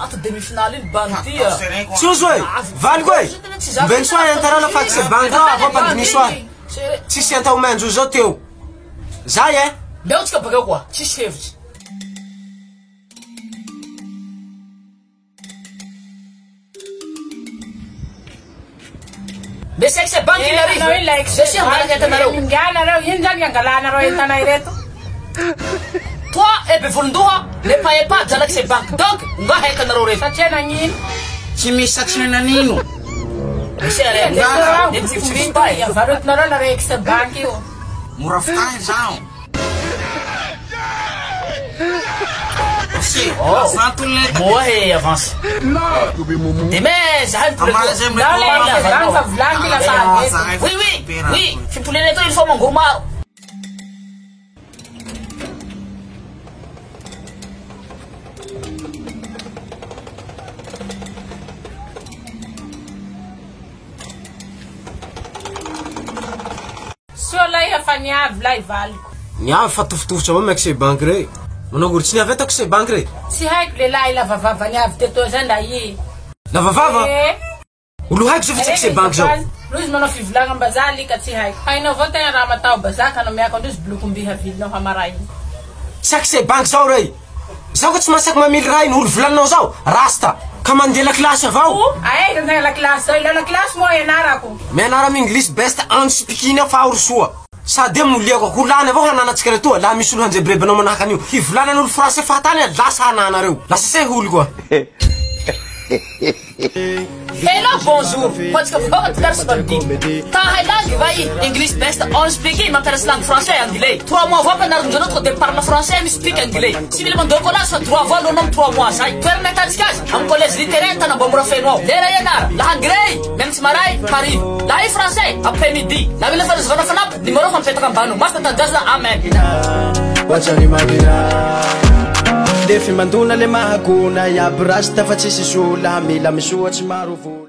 anaty demi-finale iny bandy Tsozo e, valiko e. Mbeny soa entarana fa tsy banky rao avao pandiny soa. Tsisy antao menjo zao teo. Zay e. Mbeo tsika bakeo koa, tsisy hevitsy. Besek se banky na rivo. Sesi hangalaka entanareo. Angareo, ino zany angalanareo entanay reto? Toi ebe volondoha, lepa jalaky se banky. Donc, nga entanareo reto. Satria nagnino? Tsy misy satsiny nanino. Misy arety. Avarotinareo na reky se banky io. Mora fitahy zao. Si, moi e avance. Demain, zahay oui, fipolena eto il faut mangomaro. Solay efa niavy lay valiko. Niavy fa tofotofotra avao maiky se banky re. Manao tsy niavy atako se banky re. Tsy haiko lehilahy lavavava niavy teto zay nda i. Lavavava? Olo haiko zao fa tsy se banky zao. Rozy manao fivolagna-mbazaha lika tsy haiko. Hainao avao tegna raha matao bazaka anao miako androzy blokom-biha vilinao hamaray. Tsy haiko se banky zao re. Zaho ka tsy masaky mamily raha iny olo volaninao zao. Rasta. Ka mandeha lakilasy avao. Ae ka lakilasy zao. Ila lakilasy moa ianarako. Mianara English best unspeaking fa oro soa. Sady moliako kulana avao hananatsika retoa la misy olo hanjebrebanao manahaka an'io. Hivolanan'olo français fatany lasa hananareo. Lasa se holo koa. Hello, bonjour. Pode ficar com o bandido. Tá, Highland, vai. English best on speaking, mas parece langue français et anglais. 3 mois, vou aprender um jogo de parle français e speak anglais. Se ele mandou colar, só 3 voix, no nome 3 mois, sai. Tu é na tarde de casa. Um collège littéraire, tá na bomba fenoal. Lera Yanara, lá anglais, même se marai, Paris. Lá em français, après-midi. Lá ele faz zona fanap, demorou com peta campano. Mas tá gaza, amen. Wachani magira. Defi manduna le mahakuna ya brasta fa tsisy sola mila misoatsy maro vola